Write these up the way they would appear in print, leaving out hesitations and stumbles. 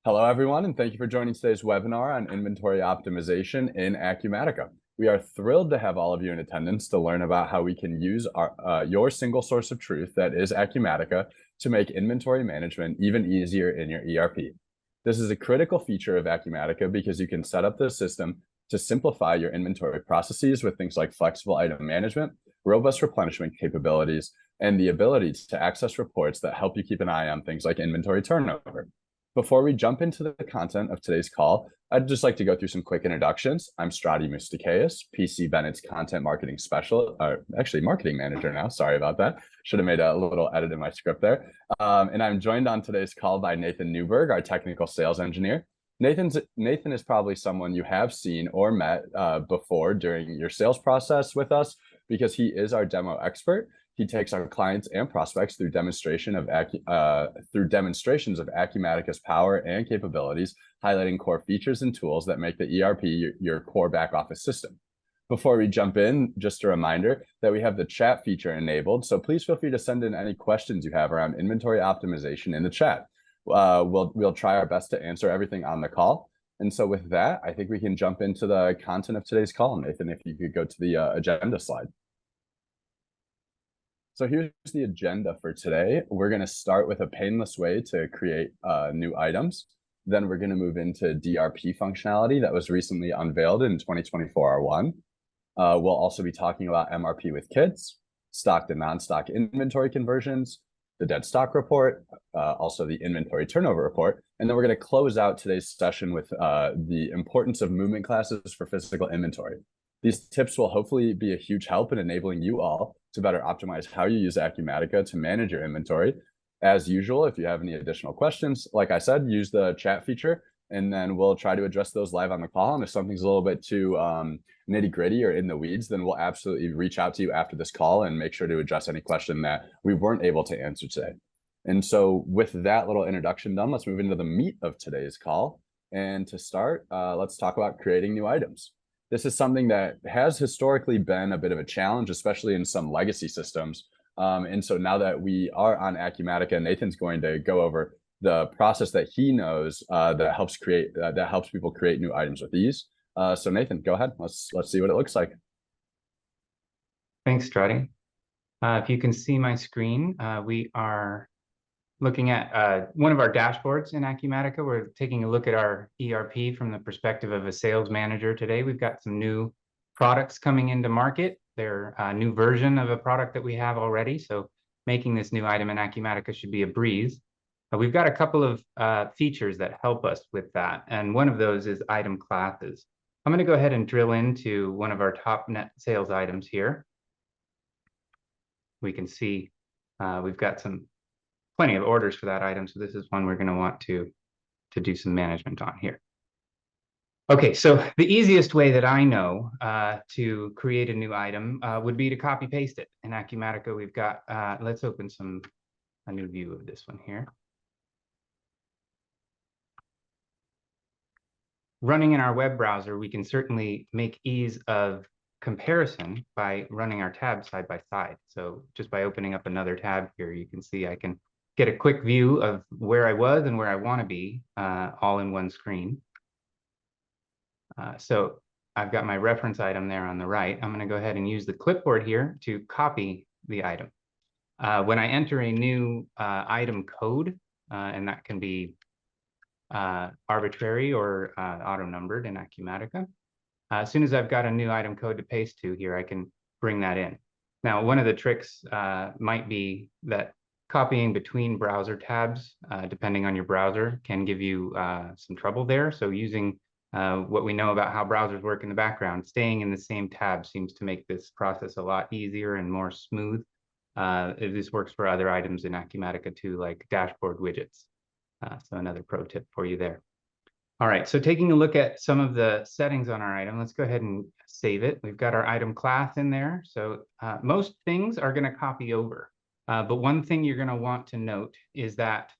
Hello, everyone, and thank you for joining today's webinar on inventory optimization in Acumatica. We are thrilled to have all of you in attendance to learn about how we can use your single source of truth, that is Acumatica, to make inventory management even easier in your ERP. This is a critical feature of Acumatica because you can set up the system to simplify your inventory processes with things like flexible item management, robust replenishment capabilities, and the ability to access reports that help you keep an eye on things like inventory turnover. Before we jump into the content of today's call, I'd just like to go through some quick introductions. I'm Strati Moustakis, PC Bennett's content marketing specialist, actually marketing manager now. Sorry about that. Should have made a little edit in my script there. And I'm joined on today's call by Nathan Neuberg, our technical sales engineer. Nathan is probably someone you have seen or met before during your sales process with us because he is our demo expert. He takes our clients and prospects through demonstrations of Acumatica's power and capabilities, highlighting core features and tools that make the ERP your core back office system. Before we jump in, just a reminder that we have the chat feature enabled, so please feel free to send in any questions you have around inventory optimization in the chat. We'll try our best to answer everything on the call. And so with that, I think we can jump into the content of today's call. Nathan, if you could go to the agenda slide. So here's the agenda for today. We're going to start with a painless way to create new items. Then we're going to move into DRP functionality that was recently unveiled in 2024 R1. We'll also be talking about MRP with kids, stock to non-stock inventory conversions, the dead stock report, also the inventory turnover report. And then we're going to close out today's session with the importance of movement classes for physical inventory. These tips will hopefully be a huge help in enabling you all to better optimize how you use Acumatica to manage your inventory. As usual, if you have any additional questions, like I said, use the chat feature, and then we'll try to address those live on the call. And if something's a little bit too nitty gritty or in the weeds, then we'll absolutely reach out to you after this call and make sure to address any question that we weren't able to answer today. And so with that little introduction done, let's move into the meat of today's call. And to start, let's talk about creating new items. This is something that has historically been a bit of a challenge, especially in some legacy systems. And so now that we are on Acumatica, Nathan's going to go over the process that he knows that helps people create new items with ease. So Nathan, go ahead. Let's see what it looks like. Thanks, Strati. If you can see my screen, we are looking at one of our dashboards in Acumatica. We're taking a look at our ERP from the perspective of a sales manager today. We've got some new products coming into market. They're a new version of a product that we have already. So making this new item in Acumatica should be a breeze. We've got a couple of features that help us with that. And one of those is item classes. I'm going to go ahead and drill into one of our top net sales items here. We can see we've got plenty of orders for that item. So this is one we're going to want to do some management on here. Okay, so the easiest way that I know to create a new item would be to copy paste it. In Acumatica, we've got, let's open a new view of this one here. Running in our web browser, we can certainly make ease of comparison by running our tabs side by side. So just by opening up another tab here, you can see I can get a quick view of where I was and where I want to be all in one screen. So I've got my reference item there on the right. I'm going to go ahead and use the clipboard here to copy the item. When I enter a new item code, and that can be arbitrary or auto-numbered in Acumatica, as soon as I've got a new item code to paste to here, I can bring that in. Now, one of the tricks might be that copying between browser tabs, depending on your browser, can give you some trouble there. So using what we know about how browsers work in the background, staying in the same tab seems to make this process a lot easier and more smooth. This works for other items in Acumatica too, like dashboard widgets. So another pro tip for you there. All right, so taking a look at some of the settings on our item, let's go ahead and save it. We've got our item class in there. So most things are going to copy over. But one thing you're going to want to note is that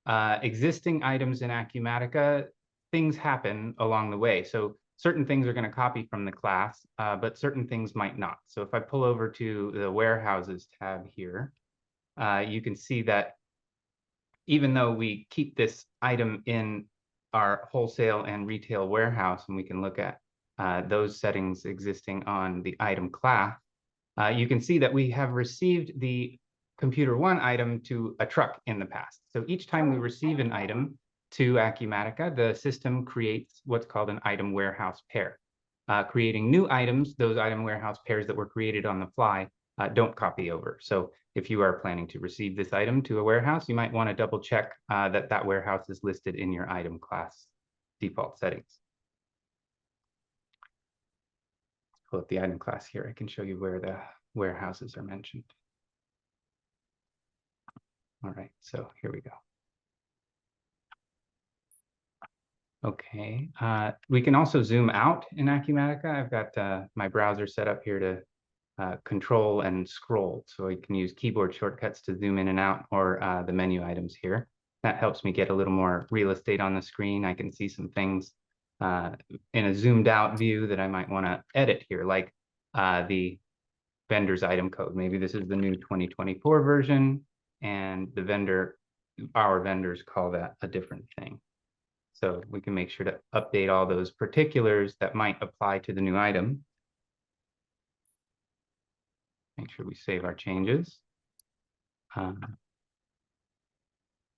existing items in Acumatica, things happen along the way. So certain things are going to copy from the class, but certain things might not. So if I pull over to the warehouses tab here, you can see that even though we keep this item in our wholesale and retail warehouse, and we can look at those settings existing on the item class, you can see that we have received the computer one item to a truck in the past. So each time we receive an item to Acumatica, the system creates what's called an item warehouse pair. Creating new items, those item warehouse pairs that were created on the fly, don't copy over. So if you are planning to receive this item to a warehouse, you might want to double check that that warehouse is listed in your item class default settings. Pull up the item class here. I can show you where the warehouses are mentioned. All right, so here we go. Okay, we can also zoom out in Acumatica. I've got my browser set up here to control and scroll. So I can use keyboard shortcuts to zoom in and out, or the menu items here. That helps me get a little more real estate on the screen. I can see some things in a zoomed out view that I might want to edit here, like the vendor's item code. Maybe this is the new 2024 version, and the vendor, our vendors call that a different thing. So we can make sure to update all those particulars that might apply to the new item. Make sure we save our changes.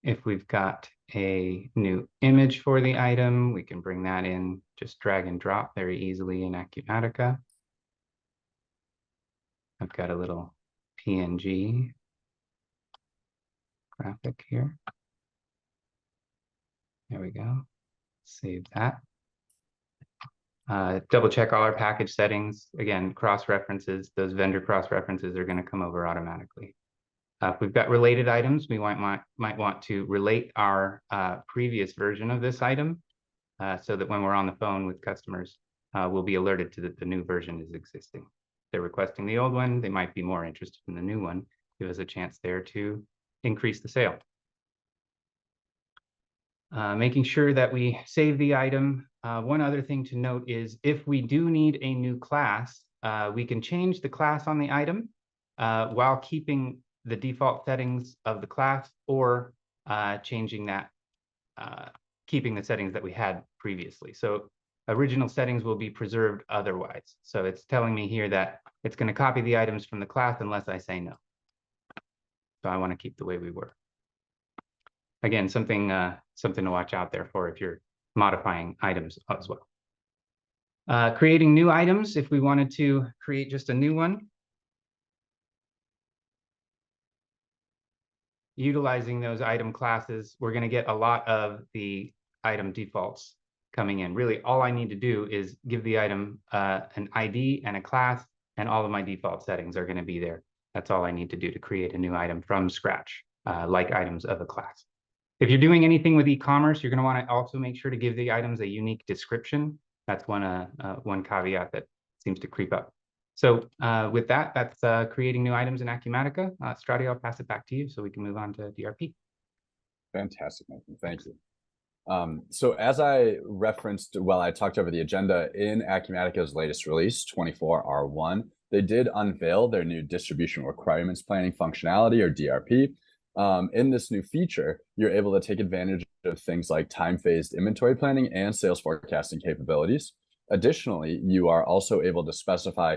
If we've got a new image for the item, we can bring that in, just drag and drop very easily in Acumatica. I've got a little PNG graphic here. There we go. Save that. Double check all our package settings. Again, cross-references, those vendor cross-references are going to come over automatically. If we've got related items, we might want to relate our previous version of this item so that when we're on the phone with customers, we'll be alerted to that the new version is existing. If they're requesting the old one, they might be more interested in the new one. Give us a chance there to increase the sale. Making sure that we save the item. One other thing to note is if we do need a new class, we can change the class on the item while keeping the default settings of the class, or changing that, keeping the settings that we had previously. So original settings will be preserved otherwise. So it's telling me here that it's going to copy the items from the class unless I say no. So I want to keep the way we were. Again, something to watch out there for if you're modifying items as well. Creating new items, if we wanted to create just a new one. Utilizing those item classes, we're going to get a lot of the item defaults coming in. Really, all I need to do is give the item an ID and a class, and all of my default settings are going to be there. That's all I need to do to create a new item from scratch, like items of a class. If you're doing anything with e-commerce, you're going to want to also make sure to give the items a unique description. That's one caveat that seems to creep up. So with that, that's creating new items in Acumatica. Strati, I'll pass it back to you so we can move on to DRP. Fantastic, Nathan. Thank you. So as I referenced while I talked over the agenda, in Acumatica's latest release, 24R1, they did unveil their new distribution requirements planning functionality, or DRP. In this new feature, you're able to take advantage of things like time-phased inventory planning and sales forecasting capabilities. Additionally, you are also able to specify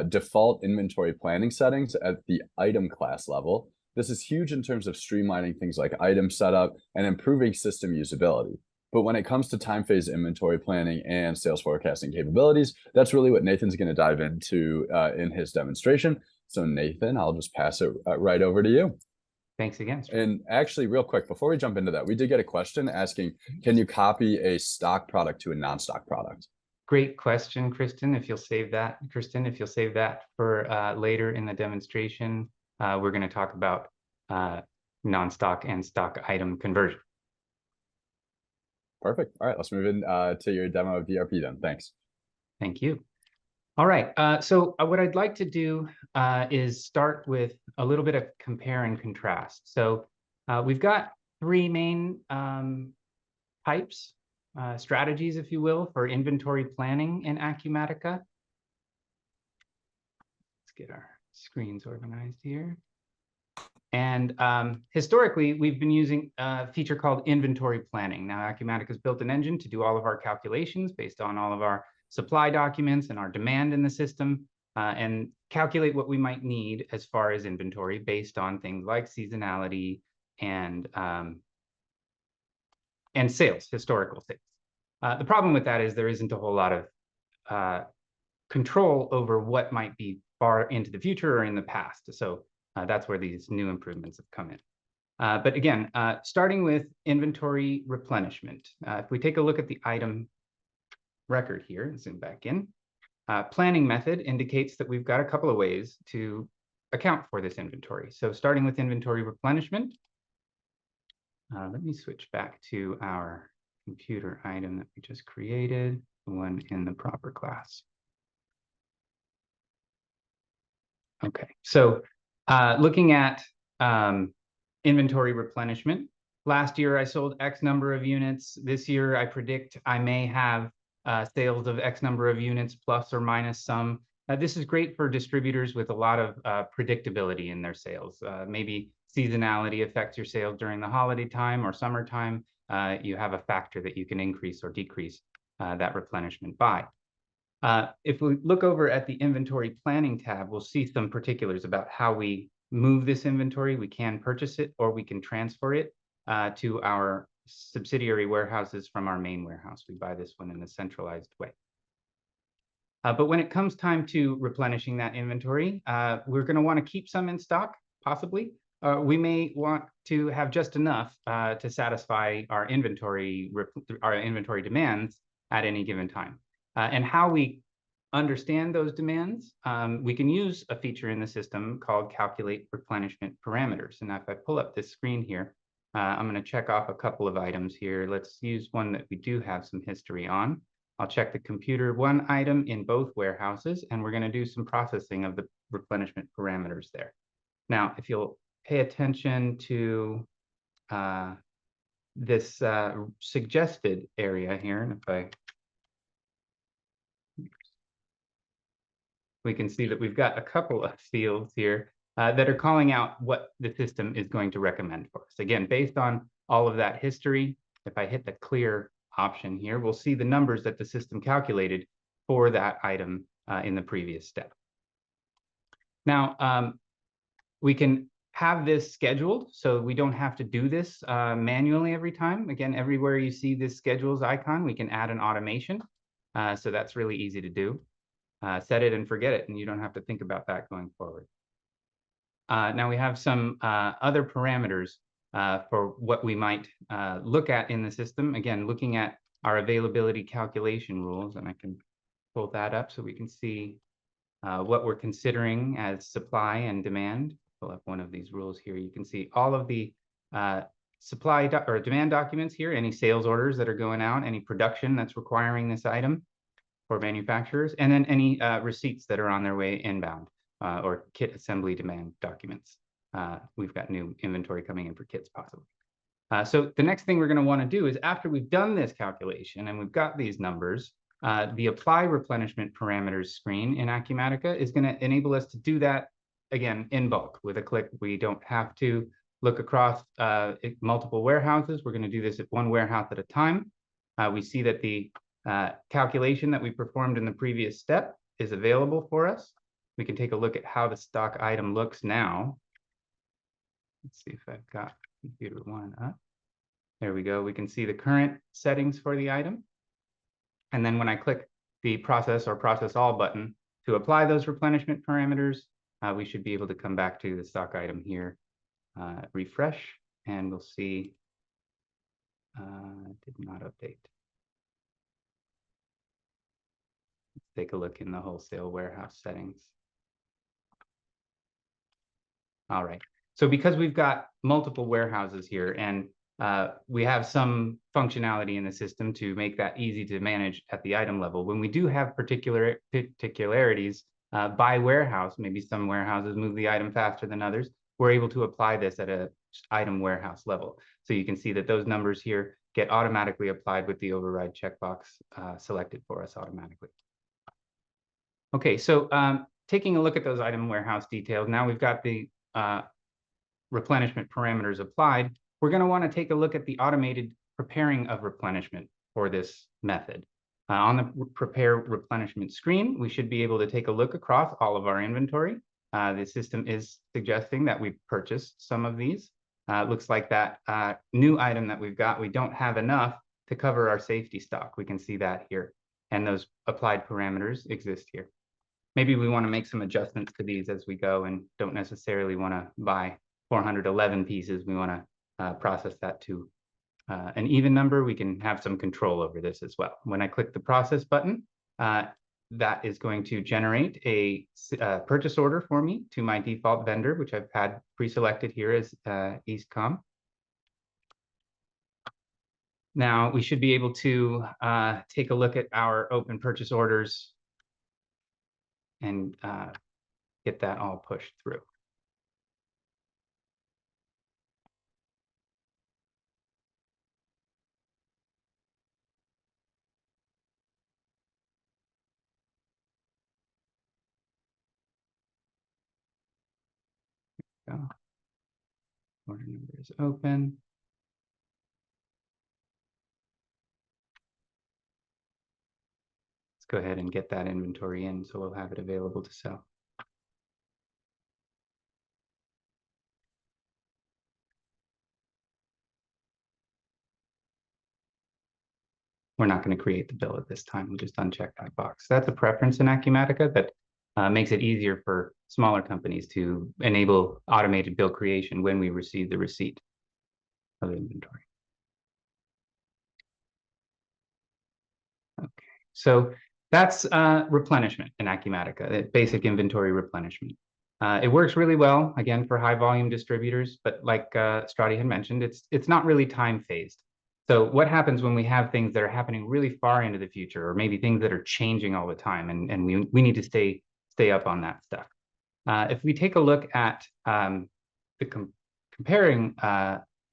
default inventory planning settings at the item class level. This is huge in terms of streamlining things like item setup and improving system usability. But when it comes to time-phased inventory planning and sales forecasting capabilities, that's really what Nathan's going to dive into in his demonstration. So Nathan, I'll just pass it right over to you. Thanks again. And actually, real quick, before we jump into that, we did get a question asking, can you copy a stock product to a non-stock product? Great question, Kristen. If you'll save that, for later in the demonstration, we're going to talk about non-stock and stock item conversion. Perfect. All right, let's move in to your demo of DRP then. Thanks. Thank you. All right, so what I'd like to do is start with a little bit of compare and contrast. So we've got three main types, strategies, if you will, for inventory planning in Acumatica. Let's get our screens organized here. And historically, we've been using a feature called inventory planning. Now, Acumatica has built an engine to do all of our calculations based on all of our supply documents and our demand in the system, and calculate what we might need as far as inventory based on things like seasonality and sales, historical sales. The problem with that is there isn't a whole lot of control over what might be far into the future or in the past. So that's where these new improvements have come in. But again, starting with inventory replenishment. If we take a look at the item record here and zoom back in, planning method indicates that we've got a couple of ways to account for this inventory. So starting with inventory replenishment, let me switch back to our computer item that we just created, the one in the proper class. Okay, so looking at inventory replenishment, last year I sold X number of units. This year I predict I may have sales of X number of units plus or minus some. This is great for distributors with a lot of predictability in their sales. Maybe seasonality affects your sales during the holiday time or summertime. You have a factor that you can increase or decrease that replenishment by. If we look over at the inventory planning tab, we'll see some particulars about how we move this inventory. We can purchase it or we can transfer it to our subsidiary warehouses from our main warehouse. We buy this one in a centralized way. But when it comes time to replenishing that inventory, we're going to want to keep some in stock, possibly. We may want to have just enough to satisfy our inventory demands at any given time. And how we understand those demands, we can use a feature in the system called calculate replenishment parameters. And if I pull up this screen here, I'm going to check off a couple of items here. Let's use one that we do have some history on. I'll check the computer one item in both warehouses, and we're going to do some processing of the replenishment parameters there. Now, if you'll pay attention to this suggested area here, and if we can see that we've got a couple of fields here that are calling out what the system is going to recommend for us. Again, based on all of that history, if I hit the clear option here, we'll see the numbers that the system calculated for that item in the previous step. Now, we can have this scheduled so we don't have to do this manually every time. Again, everywhere you see this schedules icon, we can add an automation. So that's really easy to do. Set it and forget it, and you don't have to think about that going forward. Now we have some other parameters for what we might look at in the system. Again, looking at our availability calculation rules, and I can pull that up so we can see what we're considering as supply and demand. Pull up one of these rules here. You can see all of the supply or demand documents here, any sales orders that are going out, any production that's requiring this item for manufacturers, and then any receipts that are on their way inbound or kit assembly demand documents. We've got new inventory coming in for kits possibly. So the next thing we're going to want to do is after we've done this calculation and we've got these numbers, the apply replenishment parameters screen in Acumatica is going to enable us to do that again in bulk with a click. We don't have to look across multiple warehouses. We're going to do this at one warehouse at a time. We see that the calculation that we performed in the previous step is available for us. We can take a look at how the stock item looks now. Let's see if I've got computer one up. There we go. We can see the current settings for the item. And then when I click the process or process all button to apply those replenishment parameters, we should be able to come back to the stock item here, refresh, and we'll see did not update. Let's take a look in the wholesale warehouse settings. All right. So because we've got multiple warehouses here and we have some functionality in the system to make that easy to manage at the item level, when we do have particularities by warehouse, maybe some warehouses move the item faster than others, we're able to apply this at a item warehouse level. So you can see that those numbers here get automatically applied with the override checkbox selected for us automatically. Okay, so taking a look at those item warehouse details, now we've got the replenishment parameters applied, we're going to want to take a look at the automated preparing of replenishment for this method. On the prepare replenishment screen, we should be able to take a look across all of our inventory. The system is suggesting that we've purchased some of these. Looks like that new item that we've got, we don't have enough to cover our safety stock. We can see that here. And those applied parameters exist here. Maybe we want to make some adjustments to these as we go and don't necessarily want to buy 411 pieces. We want to process that to an even number. We can have some control over this as well. When I click the process button, that is going to generate a purchase order for me to my default vendor, which I've had pre-selected here as Eastcom. Now we should be able to take a look at our open purchase orders and get that all pushed through. Go. Order number is open. Let's go ahead and get that inventory in so we'll have it available to sell. We're not going to create the bill at this time. We'll just uncheck that box. That's a preference in Acumatica that makes it easier for smaller companies to enable automated bill creation when we receive the receipt of inventory. Okay, so that's replenishment in Acumatica, basic inventory replenishment. It works really well, again, for high volume distributors, but like Strati had mentioned, it's not really time phased. So what happens when we have things that are happening really far into the future, or maybe things that are changing all the time, and we need to stay up on that stuff. If we take a look at the comparing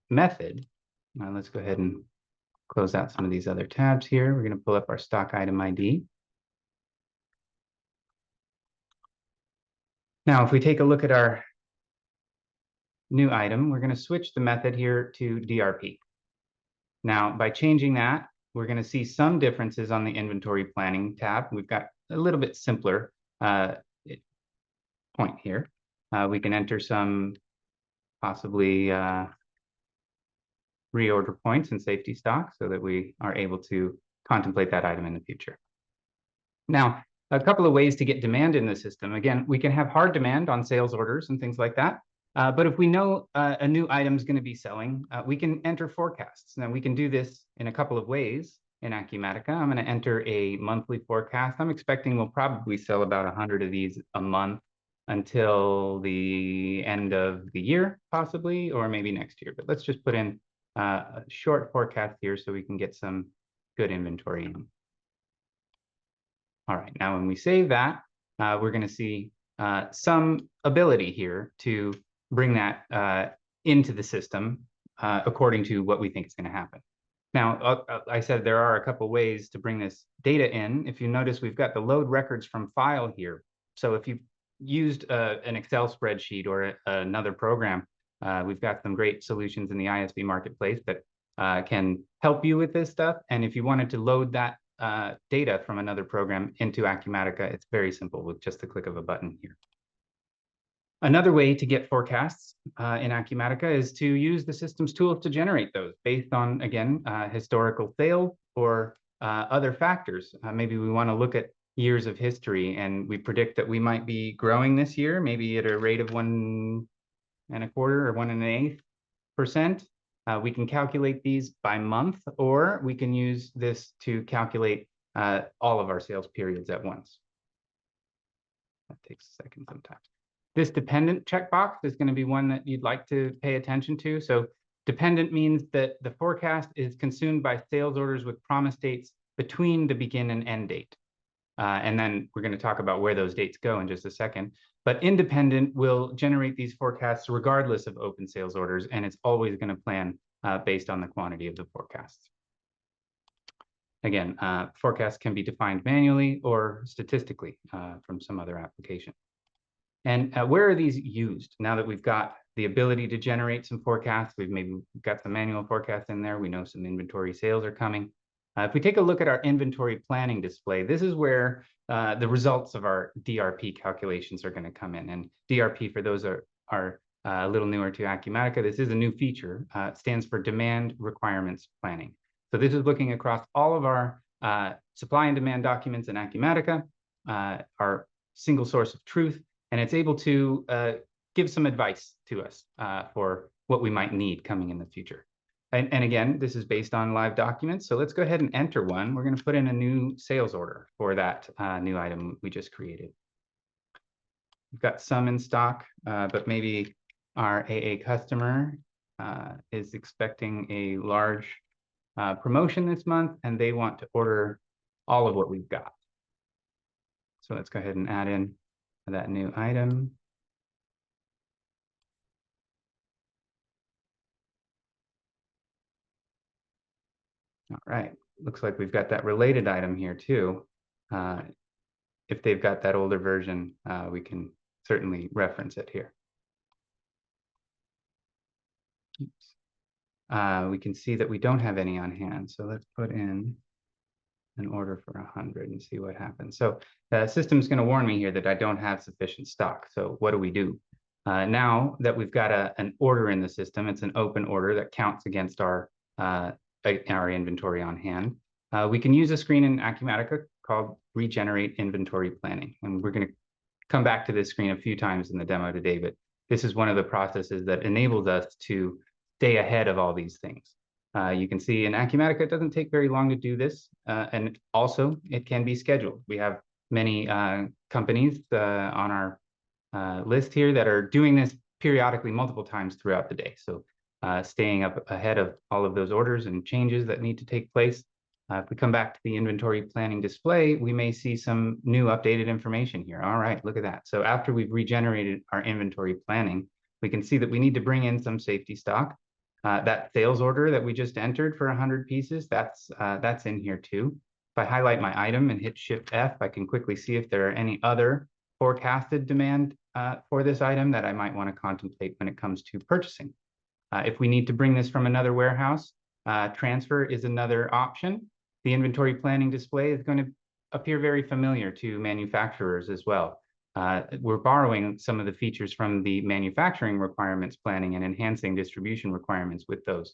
method, let's go ahead and close out some of these other tabs here. We're going to pull up our stock item ID. Now, if we take a look at our new item, we're going to switch the method here to DRP. Now, by changing that, we're going to see some differences on the inventory planning tab. We've got a little bit simpler point here. We can enter some possibly reorder points and safety stock so that we are able to contemplate that item in the future. Now, a couple of ways to get demand in the system. Again, we can have hard demand on sales orders and things like that. But if we know a new item is going to be selling, we can enter forecasts. Now, we can do this in a couple of ways in Acumatica. I'm going to enter a monthly forecast. I'm expecting we'll probably sell about 100 of these a month until the end of the year, possibly, or maybe next year. But let's just put in a short forecast here so we can get some good inventory in. All right, now when we save that, we're going to see some ability here to bring that into the system according to what we think is going to happen. Now, I said there are a couple ways to bring this data in. If you notice, we've got the load records from file here. So if you've used an Excel spreadsheet or another program, we've got some great solutions in the ISV marketplace that can help you with this stuff. And if you wanted to load that data from another program into Acumatica, it's very simple with just the click of a button here. Another way to get forecasts in Acumatica is to use the system's tools to generate those based on, again, historical sales or other factors. Maybe we want to look at years of history and we predict that we might be growing this year, maybe at a rate of 1.25 or 1.125%. We can calculate these by month, or we can use this to calculate all of our sales periods at once. That takes a second sometimes. This dependent checkbox is going to be one that you'd like to pay attention to. So dependent means that the forecast is consumed by sales orders with promise dates between the begin and end date. And then we're going to talk about where those dates go in just a second. But independent will generate these forecasts regardless of open sales orders, and it's always going to plan based on the quantity of the forecasts. Again, forecasts can be defined manually or statistically from some other application. And where are these used? Now that we've got the ability to generate some forecasts. We've maybe got some manual forecasts in there. We know some inventory sales are coming. If we take a look at our inventory planning display, this is where the results of our DRP calculations are going to come in. And DRP, for those are a little newer to Acumatica, this is a new feature. It stands for Demand Requirements Planning. So this is looking across all of our supply and demand documents in Acumatica, our single source of truth, and it's able to give some advice to us for what we might need coming in the future. And again, this is based on live documents. So let's go ahead and enter one. We're going to put in a new sales order for that new item we just created. We've got some in stock, but maybe our AA customer is expecting a large promotion this month, and they want to order all of what we've got. So let's go ahead and add in that new item. All right, looks like we've got that related item here too. If they've got that older version, we can certainly reference it here. Oops. We can see that we don't have any on hand, so let's put in an order for 100 and see what happens. So the system's going to warn me here that I don't have sufficient stock. So what do? Now that we've got an order in the system, it's an open order that counts against our inventory on hand. We can use a screen in Acumatica called Regenerate Inventory Planning. And we're going to come back to this screen a few times in the demo today, but this is one of the processes that enables us to stay ahead of all these things. You can see in Acumatica, it doesn't take very long to do this. And also, it can be scheduled. We have many companies on our list here that are doing this periodically multiple times throughout the day. So staying up ahead of all of those orders and changes that need to take place. If we come back to the inventory planning display, we may see some new updated information here. All right, look at that. So after we've regenerated our inventory planning, we can see that we need to bring in some safety stock. That sales order that we just entered for 100 pieces, that's in here too. If I highlight my item and hit Shift F, I can quickly see if there are any other forecasted demand for this item that I might want to contemplate when it comes to purchasing. If we need to bring this from another warehouse, transfer is another option. The inventory planning display is going to appear very familiar to manufacturers as well. We're borrowing some of the features from the manufacturing requirements planning and enhancing distribution requirements with those,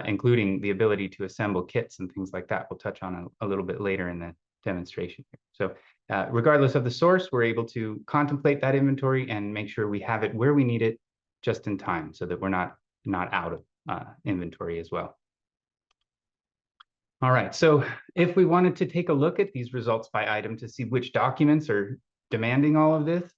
including the ability to assemble kits and things like that. We'll touch on a little bit later in the demonstration here. So regardless of the source, we're able to contemplate that inventory and make sure we have it where we need it just in time so that we're not out of inventory as well. All right, so if we wanted to take a look at these results by item to see which documents are demanding all of this,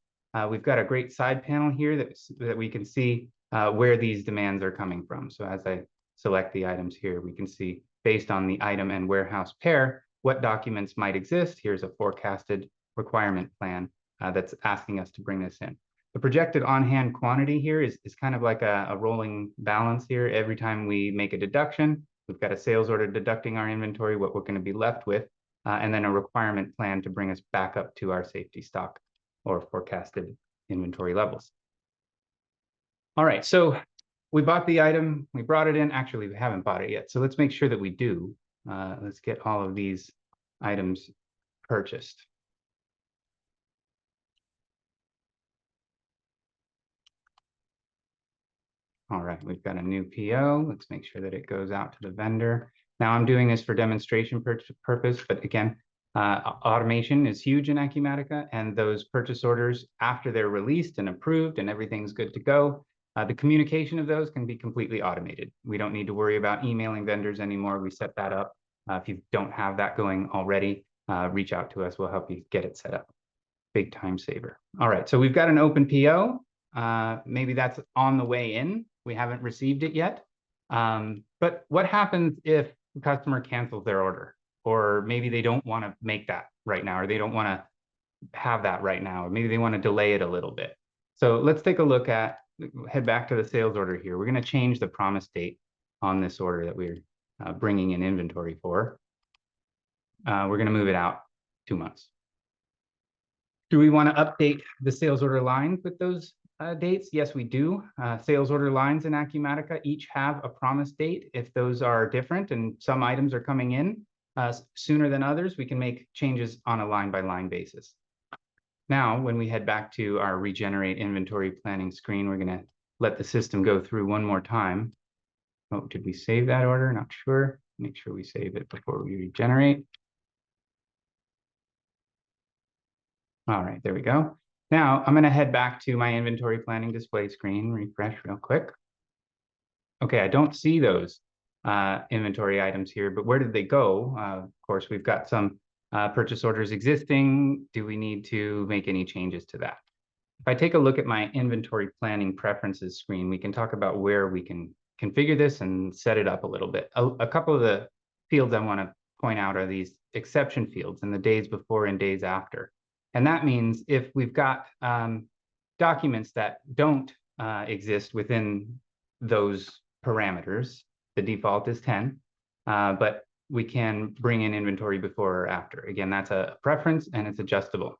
we've got a great side panel here that we can see where these demands are coming from. So as I select the items here, we can see based on the item and warehouse pair, what documents might exist. Here's a forecasted requirement plan that's asking us to bring this in. The projected on-hand quantity here is kind of like a rolling balance here. Every time we make a deduction, we've got a sales order deducting our inventory, what we're going to be left with, and then a requirement plan to bring us back up to our safety stock or forecasted inventory levels. All right, so we bought the item, we brought it in. Actually, we haven't bought it yet, so let's make sure that we do. Let's get all of these items purchased. All right, we've got a new PO. Let's make sure that it goes out to the vendor. Now I'm doing this for demonstration purpose, but again, automation is huge in Acumatica, and those purchase orders, after they're released and approved and everything's good to go, the communication of those can be completely automated. We don't need to worry about emailing vendors anymore. We set that up. If you don't have that going already, reach out to us. We'll help you get it set up. Big time saver. All right, so we've got an open PO. Maybe that's on the way in. We haven't received it yet. But what happens if the customer cancels their order? Or maybe they don't want to make that right now, or they don't want to have that right now, or maybe they want to delay it a little bit. So let's take a look at, head back to the sales order here. We're going to change the promise date on this order that we're bringing in inventory for. We're going to move it out 2 months. Do we want to update the sales order line with those dates? Yes, we do. Sales order lines in Acumatica each have a promise date. If those are different and some items are coming in sooner than others, we can make changes on a line-by-line basis. Now, when we head back to our regenerate inventory planning screen, we're going to let the system go through one more time. Oh, did we save that order? Not sure. Make sure we save it before we regenerate. All right, there we go. Now I'm going to head back to my inventory planning display screen, refresh real quick. Okay, I don't see those inventory items here, but where did they go? Of course, we've got some purchase orders existing. Do we need to make any changes to that? If I take a look at my inventory planning preferences screen, we can talk about where we can configure this and set it up a little bit. A couple of the fields I want to point out are these exception fields in the days before and days after. And that means if we've got documents that don't exist within those parameters, the default is 10, but we can bring in inventory before or after. Again, that's a preference and it's adjustable.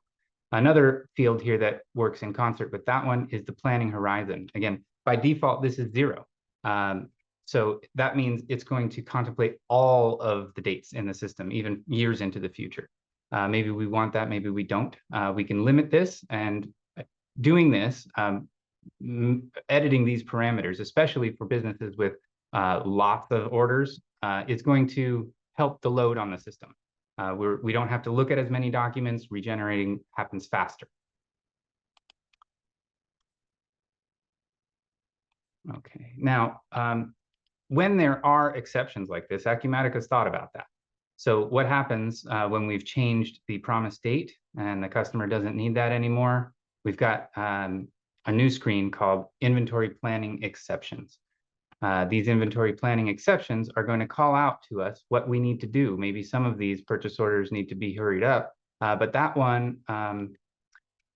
Another field here that works in concert with that one is the planning horizon. Again, by default, this is 0. So that means it's going to contemplate all of the dates in the system, even years into the future. Maybe we want that, maybe we don't. We can limit this, and doing this, editing these parameters, especially for businesses with lots of orders, is going to help the load on the system. We don't have to look at as many documents. Regenerating happens faster. Okay, now, when there are exceptions like this, Acumatica's thought about that. So what happens when we've changed the promise date and the customer doesn't need that anymore? We've got a new screen called Inventory Planning Exceptions. These inventory planning exceptions are going to call out to us what we need to do. Maybe some of these purchase orders need to be hurried up, but that one,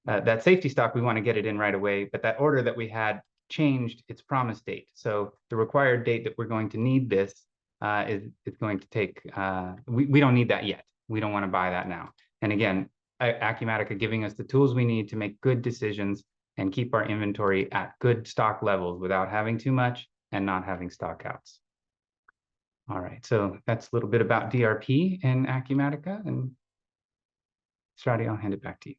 that safety stock, we want to get it in right away, but that order that we had changed its promise date. So the required date that we're going to need this is going to take, we don't need that yet. We don't want to buy that now. And again, Acumatica giving us the tools we need to make good decisions and keep our inventory at good stock levels without having too much and not having stock outs. All right, so that's a little bit about DRP in Acumatica. And Strati, I'll hand it back to you.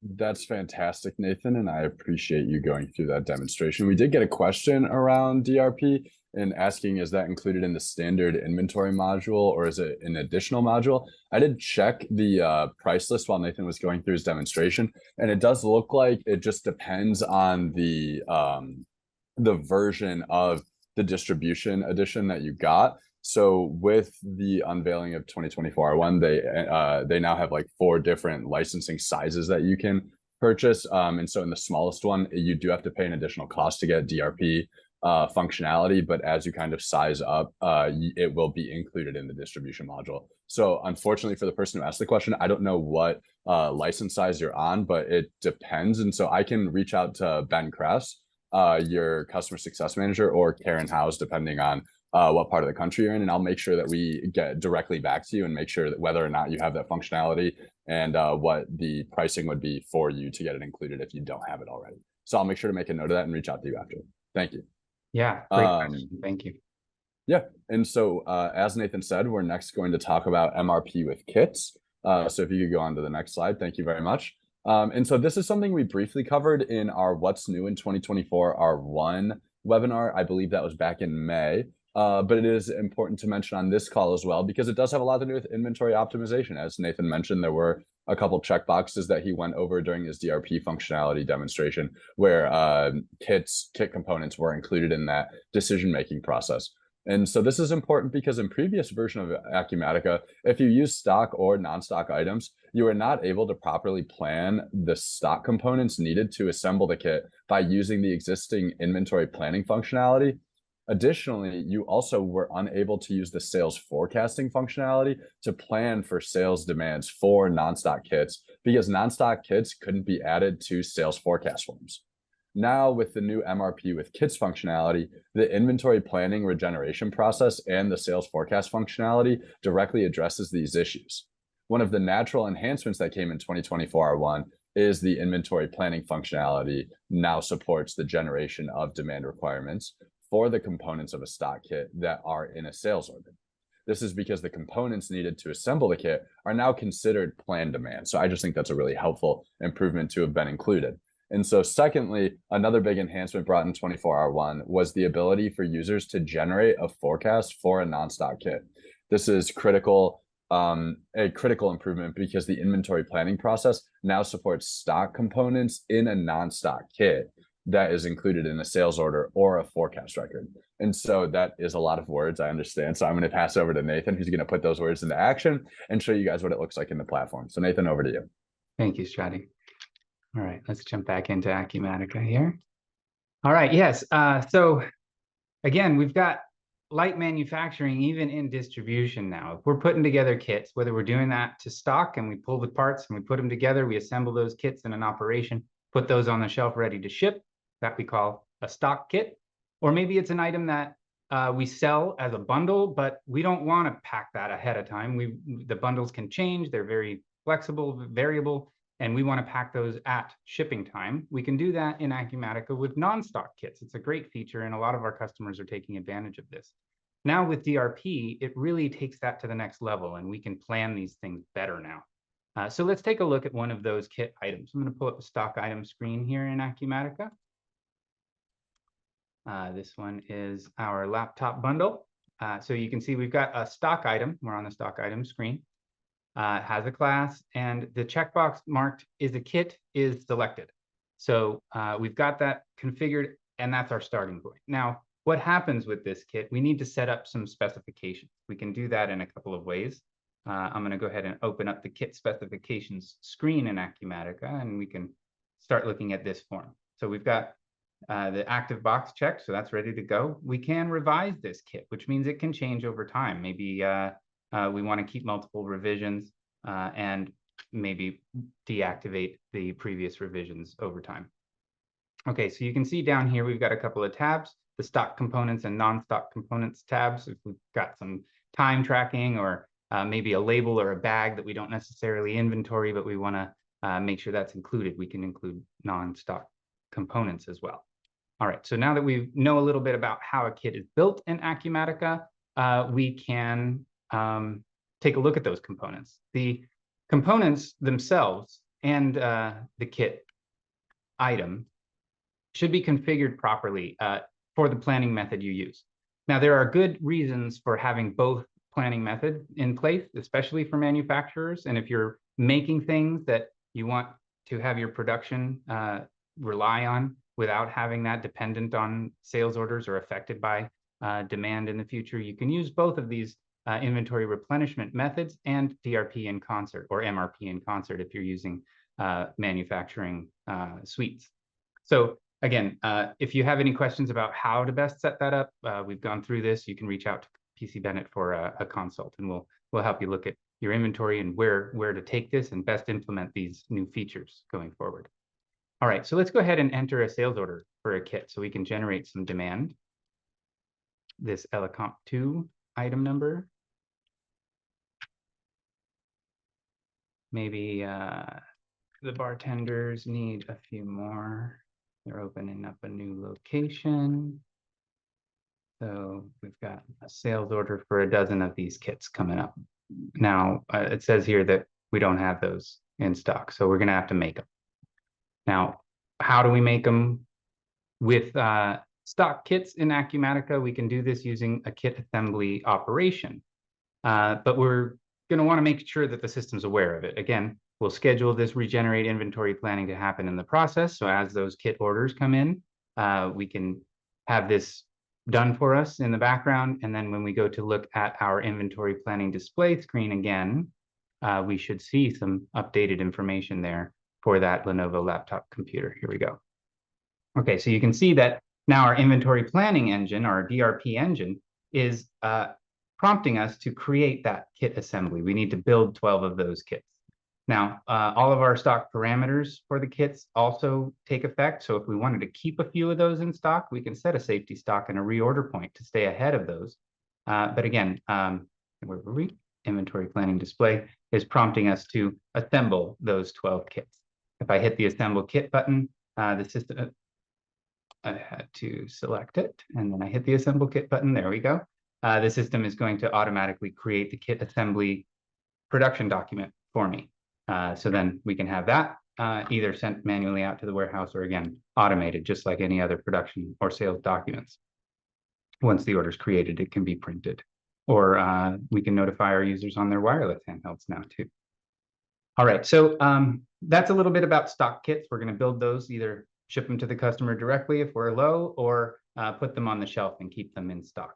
That's fantastic, Nathan, and I appreciate you going through that demonstration. We did get a question around DRP and asking, is that included in the standard inventory module or is it an additional module? I did check the price list while Nathan was going through his demonstration, and it does look like it just depends on the version of the distribution edition that you got. So with the unveiling of 2024 R1, they now have like 4 different licensing sizes that you can purchase. And so in the smallest one, you do have to pay an additional cost to get DRP functionality, but as you kind of size up, it will be included in the distribution module. So unfortunately for the person who asked the question, I don't know what license size you're on, but it depends. And so I can reach out to Ben Kress, your customer success manager, or Karen House, depending on what part of the country you're in, and I'll make sure that we get directly back to you and make sure that whether or not you have that functionality and what the pricing would be for you to get it included if you don't have it already. So I'll make sure to make a note of that and reach out to you after. Thank you. Yeah, great question. Thank you. Yeah, and so as Nathan said, we're next going to talk about MRP with kits. So if you could go on to the next slide, thank you very much. And so this is something we briefly covered in our What's New in 2024 R1 webinar. I believe that was back in May. But it is important to mention on this call as well, because it does have a lot to do with inventory optimization. As Nathan mentioned, there were a couple checkboxes that he went over during his DRP functionality demonstration where kit components were included in that decision-making process. And so this is important because in previous version of Acumatica, if you use stock or non-stock items, you are not able to properly plan the stock components needed to assemble the kit by using the existing inventory planning functionality. Additionally, you also were unable to use the sales forecasting functionality to plan for sales demands for non-stock kits because non-stock kits couldn't be added to sales forecast forms. Now, with the new MRP with kits functionality, the inventory planning regeneration process and the sales forecast functionality directly addresses these issues. One of the natural enhancements that came in 2024 R1 is the inventory planning functionality now supports the generation of demand requirements for the components of a stock kit that are in a sales order. This is because the components needed to assemble the kit are now considered planned demand. So I just think that's a really helpful improvement to have been included. And so secondly, another big enhancement brought in 24R1 was the ability for users to generate a forecast for a non-stock kit. This is critical, a critical improvement because the inventory planning process now supports stock components in a non-stock kit that is included in a sales order or a forecast record. And so that is a lot of words, I understand. So I'm going to pass over to Nathan, who's going to put those words into action and show you guys what it looks like in the platform. So Nathan, over to you. Thank you, Strati. All right, let's jump back into Acumatica here. All right, yes. So again, we've got light manufacturing even in distribution now. If we're putting together kits, whether we're doing that to stock and we pull the parts and we put them together, we assemble those kits in an operation, put those on the shelf ready to ship, that we call a stock kit. Or maybe it's an item that we sell as a bundle, but we don't want to pack that ahead of time. The bundles can change, they're very flexible, variable, and we want to pack those at shipping time. We can do that in Acumatica with non-stock kits. It's a great feature, and a lot of our customers are taking advantage of this. Now with DRP, it really takes that to the next level, and we can plan these things better now. So let's take a look at one of those kit items. I'm going to pull up the stock item screen here in Acumatica. This one is our laptop bundle. So you can see we've got a stock item. We're on the stock item screen. Has a class, and the checkbox marked is a kit is selected. So we've got that configured, and that's our starting point. Now, what happens with this kit? We need to set up some specifications. We can do that in a couple of ways. I'm going to go ahead and open up the kit specifications screen in Acumatica, and we can start looking at this form. So we've got the active box checked, so that's ready to go. We can revise this kit, which means it can change over time. Maybe we want to keep multiple revisions and maybe deactivate the previous revisions over time. Okay, so you can see down here, we've got a couple of tabs, the stock components and non-stock components tabs. If we've got some time tracking or maybe a label or a bag that we don't necessarily inventory, but we want to make sure that's included, we can include non-stock components as well. All right, so now that we know a little bit about how a kit is built in Acumatica, we can take a look at those components. The components themselves and the kit item should be configured properly for the planning method you use. Now, there are good reasons for having both planning methods in place, especially for manufacturers. And if you're making things that you want to have your production rely on without having that dependent on sales orders or affected by demand in the future, you can use both of these inventory replenishment methods and DRP in concert, or MRP in concert if you're using manufacturing suites. So again, if you have any questions about how to best set that up, we've gone through this. You can reach out to PC Bennett for a consult, and we'll help you look at your inventory and where to take this and best implement these new features going forward. All right, so let's go ahead and enter a sales order for a kit so we can generate some demand. This Elecomp 2 item number. Maybe the bartenders need a few more. They're opening up a new location. So we've got a sales order for a dozen of these kits coming up. Now, it says here that we don't have those in stock, so we're going to have to make them. Now, how do we make them? With stock kits in Acumatica, we can do this using a kit assembly operation. But we're going to want to make sure that the system's aware of it. Again, we'll schedule this regenerate inventory planning to happen in the process. So as those kit orders come in, we can have this done for us in the background. And then when we go to look at our inventory planning display screen again, we should see some updated information there for that Lenovo laptop computer. Here we go. Okay, so you can see that now our inventory planning engine, our DRP engine, is prompting us to create that kit assembly. We need to build 12 of those kits. Now, all of our stock parameters for the kits also take effect. So if we wanted to keep a few of those in stock, we can set a safety stock and a reorder point to stay ahead of those. But again, where were we? Inventory planning display is prompting us to assemble those 12 kits. If I hit the assemble kit button, the system, I had to select it, and then I hit the assemble kit button. There we go. The system is going to automatically create the kit assembly production document for me. So then we can have that either sent manually out to the warehouse or, again, automated, just like any other production or sales documents. Once the order is created, it can be printed. Or we can notify our users on their wireless handhelds now too. All right, so that's a little bit about stock kits. We're going to build those, either ship them to the customer directly if we're low, or put them on the shelf and keep them in stock.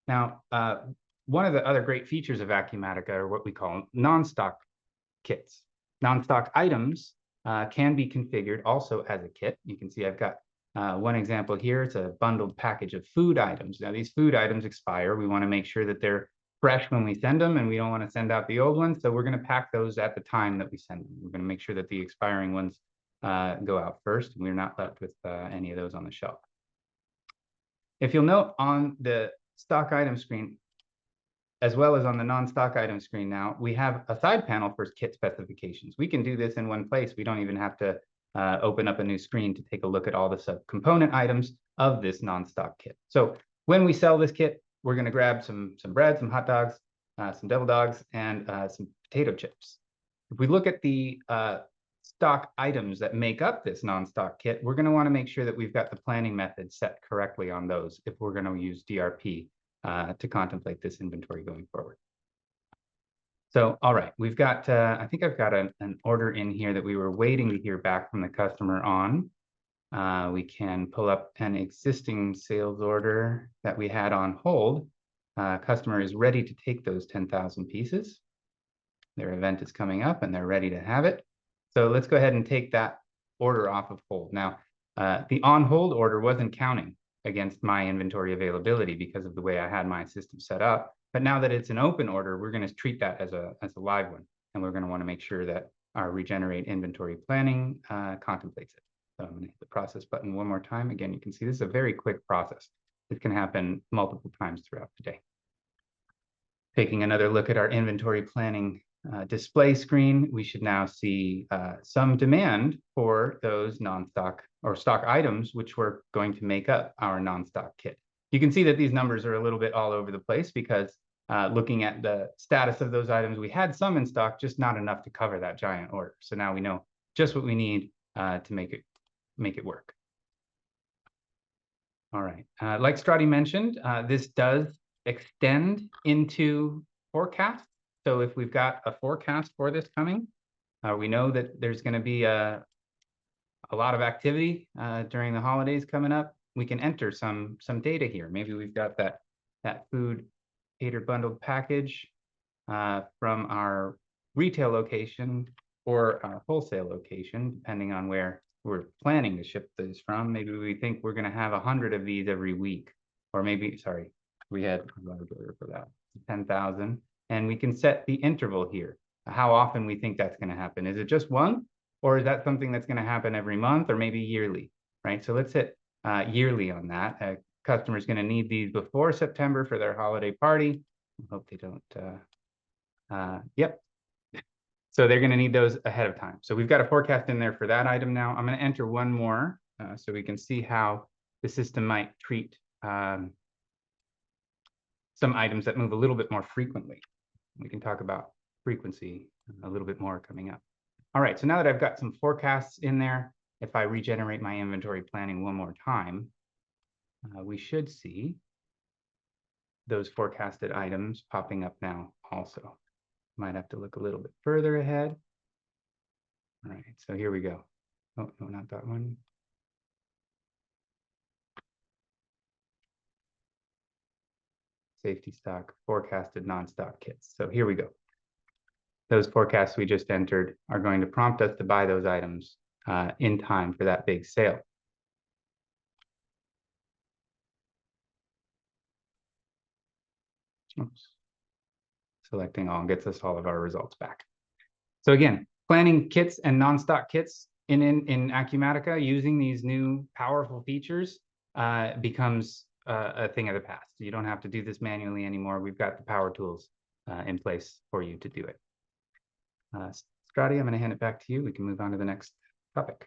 Now, one of the other great features of Acumatica are what we call non-stock kits. Non-stock items can be configured also as a kit. You can see I've got one example here. It's a bundled package of food items. Now, these food items expire. We want to make sure that they're fresh when we send them, and we don't want to send out the old ones. So we're going to pack those at the time that we send them. We're going to make sure that the expiring ones go out first, and we're not left with any of those on the shelf. If you'll note on the stock item screen, as well as on the non-stock item screen now, we have a side panel for kit specifications. We can do this in one place. We don't even have to open up a new screen to take a look at all the subcomponent items of this non-stock kit. So when we sell this kit, we're going to grab some bread, some hot dogs, some devil dogs, and some potato chips. If we look at the stock items that make up this non-stock kit, we're going to want to make sure that we've got the planning method set correctly on those if we're going to use DRP to contemplate this inventory going forward. So, all right, we've got, I think I've got an order in here that we were waiting to hear back from the customer on. We can pull up an existing sales order that we had on hold. Customer is ready to take those 10,000 pieces. Their event is coming up and they're ready to have it. So let's go ahead and take that order off of hold. Now, the on hold order wasn't counting against my inventory availability because of the way I had my system set up. But now that it's an open order, we're going to treat that as a live one. And we're going to want to make sure that our regenerate inventory planning contemplates it. So I'm going to hit the process button one more time. Again, you can see this is a very quick process. It can happen multiple times throughout the day. Taking another look at our inventory planning display screen, we should now see some demand for those non-stock or stock items, which we're going to make up our non-stock kit. You can see that these numbers are a little bit all over the place because looking at the status of those items, we had some in stock, just not enough to cover that giant order. So now we know just what we need to make it work. All right, like Strati mentioned, this does extend into forecast. So if we've got a forecast for this coming, we know that there's going to be a lot of activity during the holidays coming up. We can enter some data here. Maybe we've got that food cater bundled package from our retail location or our wholesale location, depending on where we're planning to ship these from. Maybe we think we're going to have 100 of these every week, or maybe, sorry, we had a large order for that, 10,000. And we can set the interval here, how often we think that's going to happen. Is it just one, or is that something that's going to happen every month or maybe yearly, right? So let's hit yearly on that. A customer's going to need these before September for their holiday party. I hope they don't, yep. So they're going to need those ahead of time. So we've got a forecast in there for that item now. I'm going to enter one more so we can see how the system might treat some items that move a little bit more frequently. We can talk about frequency a little bit more coming up. All right, so now that I've got some forecasts in there, if I regenerate my inventory planning one more time, we should see those forecasted items popping up now also. Might have to look a little bit further ahead. All right, so here we go. Oh, no, not that one. Safety stock, forecasted non-stock kits. So here we go. Those forecasts we just entered are going to prompt us to buy those items in time for that big sale. Oops. Selecting all gets us all of our results back. So again, planning kits and non-stock kits in Acumatica using these new powerful features becomes a thing of the past. You don't have to do this manually anymore. We've got the power tools in place for you to do it. Strati, I'm going to hand it back to you. We can move on to the next topic.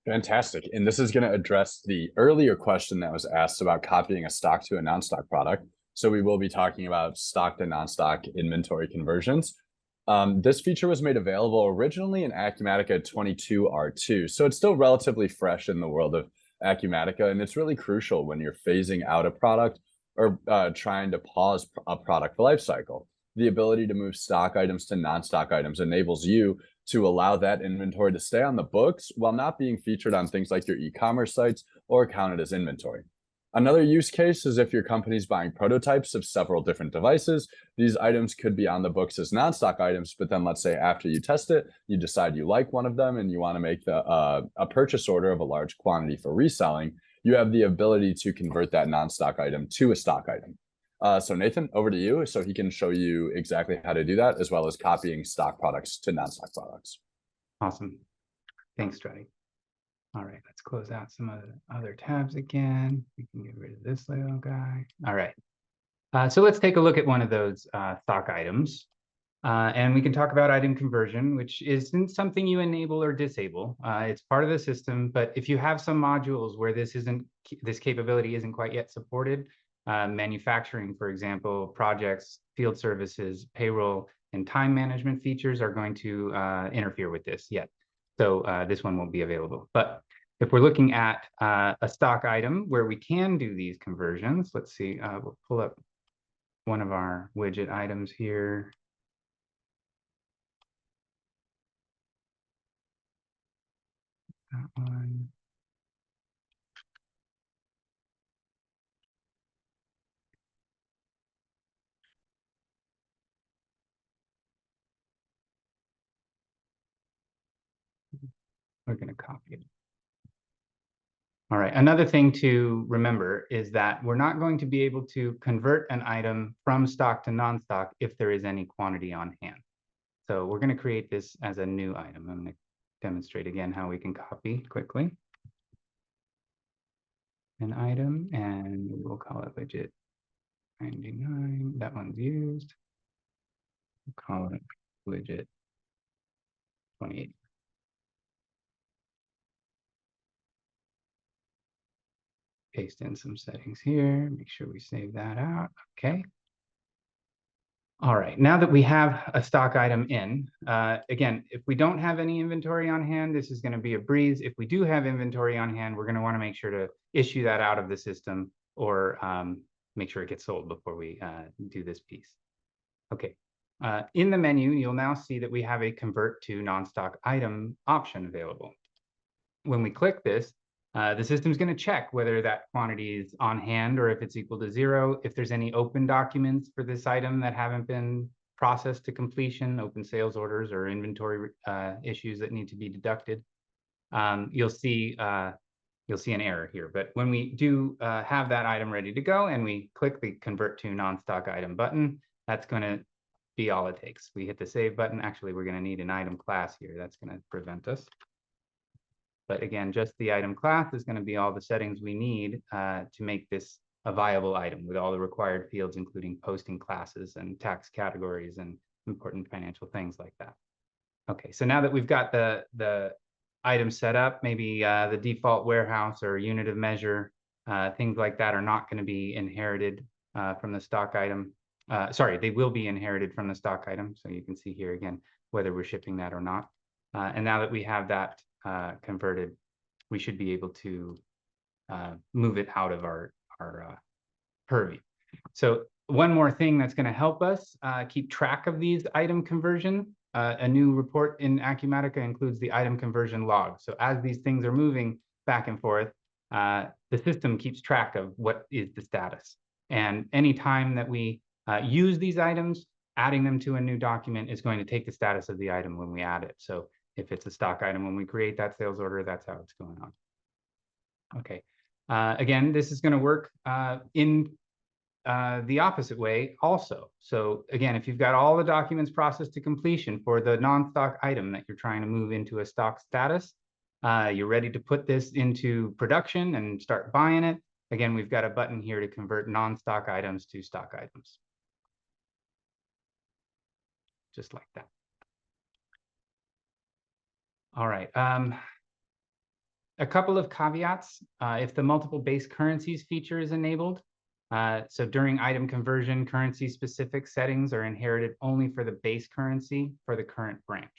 Fantastic. And this is going to address the earlier question that was asked about copying a stock to a non-stock product. So we will be talking about stock to non-stock inventory conversions. This feature was made available originally in Acumatica 22 R2. So it's still relatively fresh in the world of Acumatica. And it's really crucial when you're phasing out a product or trying to pause a product lifecycle. The ability to move stock items to non-stock items enables you to allow that inventory to stay on the books while not being featured on things like your e-commerce sites or counted as inventory. Another use case is if your company's buying prototypes of several different devices. These items could be on the books as non-stock items, but then let's say after you test it, you decide you like one of them and you want to make a purchase order of a large quantity for reselling. You have the ability to convert that non-stock item to a stock item. So Nathan, over to you so he can show you exactly how to do that, as well as copying stock products to non-stock products. Awesome. Thanks, Strati. All right, let's close out some of the other tabs again. We can get rid of this little guy. All right. So let's take a look at one of those stock items. And we can talk about item conversion, which isn't something you enable or disable. It's part of the system, but if you have some modules where this capability isn't quite yet supported, manufacturing, for example, projects, field services, payroll, and time management features are going to interfere with this yet. So this one won't be available. But if we're looking at a stock item where we can do these conversions, let's see, we'll pull up one of our widget items here. That one. We're going to copy it. All right. Another thing to remember is that we're not going to be able to convert an item from stock to non-stock if there is any quantity on hand. So we're going to create this as a new item. I'm going to demonstrate again how we can copy quickly an item, and we'll call it widget 99. That one's used. We'll call it widget 28. Paste in some settings here, make sure we save that out. Okay. All right, now that we have a stock item in, again, if we don't have any inventory on hand, this is going to be a breeze. If we do have inventory on hand, we're going to want to make sure to issue that out of the system or make sure it gets sold before we do this piece. Okay, in the menu, you'll now see that we have a convert to non-stock item option available. When we click this, the system's going to check whether that quantity is on hand or if it's equal to 0. If there's any open documents for this item that haven't been processed to completion, open sales orders or inventory issues that need to be deducted, you'll see an error here. But when we do have that item ready to go and we click the convert to non-stock item button, that's going to be all it takes. We hit the save button. Actually, we're going to need an item class here. That's going to prevent us. But again, just the item class is going to be all the settings we need to make this a viable item with all the required fields, including posting classes and tax categories and important financial things like that. Okay, so now that we've got the item set up, maybe the default warehouse or unit of measure, things like that are not going to be inherited from the stock item. Sorry, they will be inherited from the stock item. So you can see here again, whether we're shipping that or not. And now that we have that converted, we should be able to move it out of our purview. So one more thing that's going to help us keep track of these item conversion. A new report in Acumatica includes the item conversion log. So as these things are moving back and forth, the system keeps track of what is the status. And anytime that we use these items, adding them to a new document is going to take the status of the item when we add it. So if it's a stock item, when we create that sales order, that's how it's going on. Okay. Again, this is going to work in the opposite way also. So again, if you've got all the documents processed to completion for the non-stock item that you're trying to move into a stock status, you're ready to put this into production and start buying it. Again, we've got a button here to convert non-stock items to stock items. Just like that. All right. A couple of caveats. If the multiple base currencies feature is enabled, so during item conversion, currency-specific settings are inherited only for the base currency for the current branch.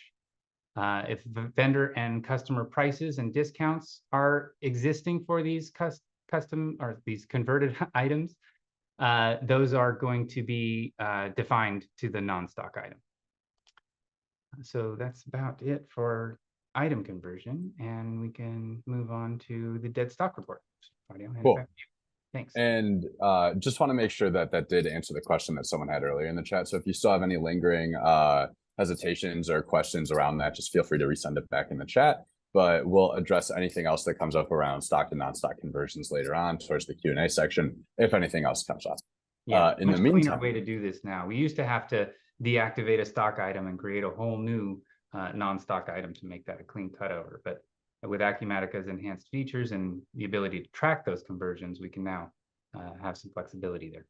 If the vendor and customer prices and discounts are existing for these custom or these converted items, those are going to be defined to the non-stock item. So that's about it for item conversion, and we can move on to the dead stock report. Claudio, hand it back to you. Thanks. And just want to make sure that that did answer the question that someone had earlier in the chat. So if you still have any lingering hesitations or questions around that, just feel free to resend it back in the chat. But we'll address anything else that comes up around stock to non-stock conversions later on towards the Q&A section, if anything else comes up. Yeah, in the meantime, way to do this now. We used to have to deactivate a stock item and create a whole new non-stock item to make that a clean cutover. But with Acumatica's enhanced features and the ability to track those conversions, we can now have some flexibility there.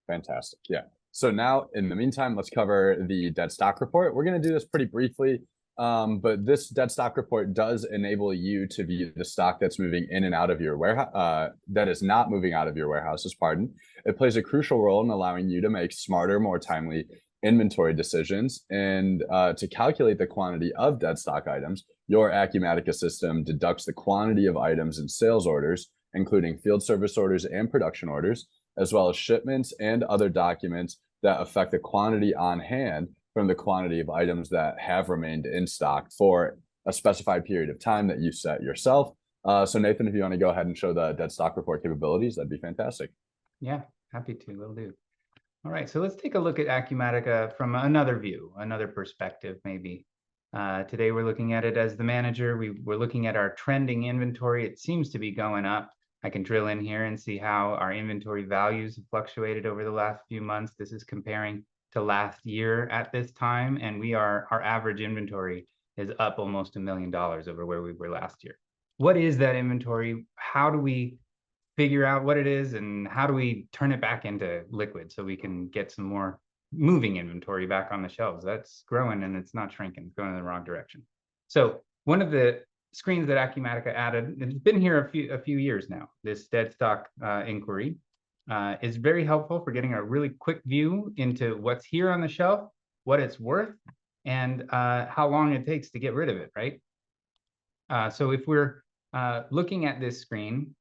Fantastic. Yeah. So now, in the meantime, let's cover the dead stock report. We're going to do this pretty briefly, but this dead stock report does enable you to view the stock that's moving in and out of your warehouse, that is not moving out of your warehouses, pardon. It plays a crucial role in allowing you to make smarter, more timely inventory decisions. And to calculate the quantity of dead stock items, your Acumatica system deducts the quantity of items in sales orders, including field service orders and production orders, as well as shipments and other documents that affect the quantity on hand from the quantity of items that have remained in stock for a specified period of time that you set yourself. So Nathan, if you want to go ahead and show the dead stock report capabilities, that'd be fantastic. Yeah, happy to, will do. All right, so let's take a look at Acumatica from another view, another perspective maybe. Today we're looking at it as the manager. We're looking at our trending inventory. It seems to be going up. I can drill in here and see how our inventory values have fluctuated over the last few months. This is comparing to last year at this time, and our average inventory is up almost $1 million over where we were last year. What is that inventory? How do we figure out what it is, and how do we turn it back into liquid so we can get some more moving inventory back on the shelves? That's growing and it's not shrinking, it's going in the wrong direction. So one of the screens that Acumatica added, it's been here a few years now, this dead stock inquiry, is very helpful for getting a really quick view into what's here on the shelf, what it's worth, and how long it takes to get rid of it, right? So if we're looking at this screen,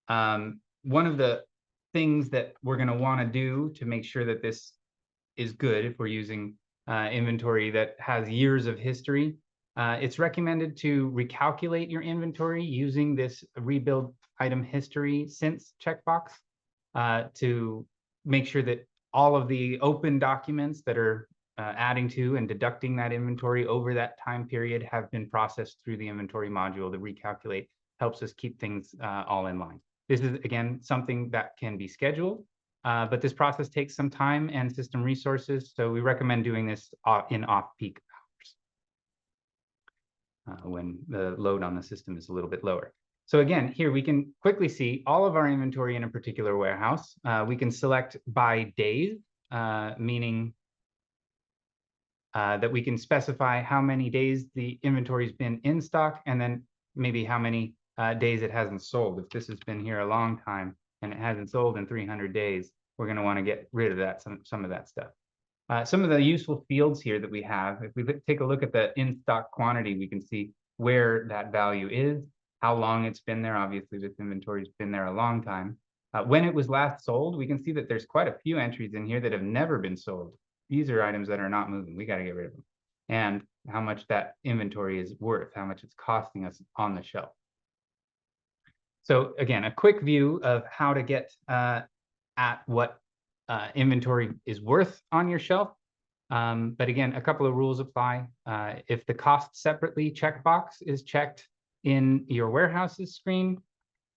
one of the things that we're going to want to do to make sure that this is good, if we're using inventory that has years of history, it's recommended to recalculate your inventory using this rebuild item history since checkbox to make sure that all of the open documents that are adding to and deducting that inventory over that time period have been processed through the inventory module. The recalculate helps us keep things all in line. This is, again, something that can be scheduled, but this process takes some time and system resources, so we recommend doing this in off-peak hours when the load on the system is a little bit lower. So again, here we can quickly see all of our inventory in a particular warehouse. We can select by days, meaning that we can specify how many days the inventory's been in stock, and then maybe how many days it hasn't sold. If this has been here a long time and it hasn't sold in 300 days, we're going to want to get rid of that, some of that stuff. Some of the useful fields here that we have, if we take a look at the in-stock quantity, we can see where that value is, how long it's been there. Obviously, this inventory's been there a long time. When it was last sold, we can see that there's quite a few entries in here that have never been sold. These are items that are not moving. We got to get rid of them. And how much that inventory is worth, how much it's costing us on the shelf. So again, a quick view of how to get at what inventory is worth on your shelf. But again, a couple of rules apply. If the cost separately checkbox is checked in your warehouses screen,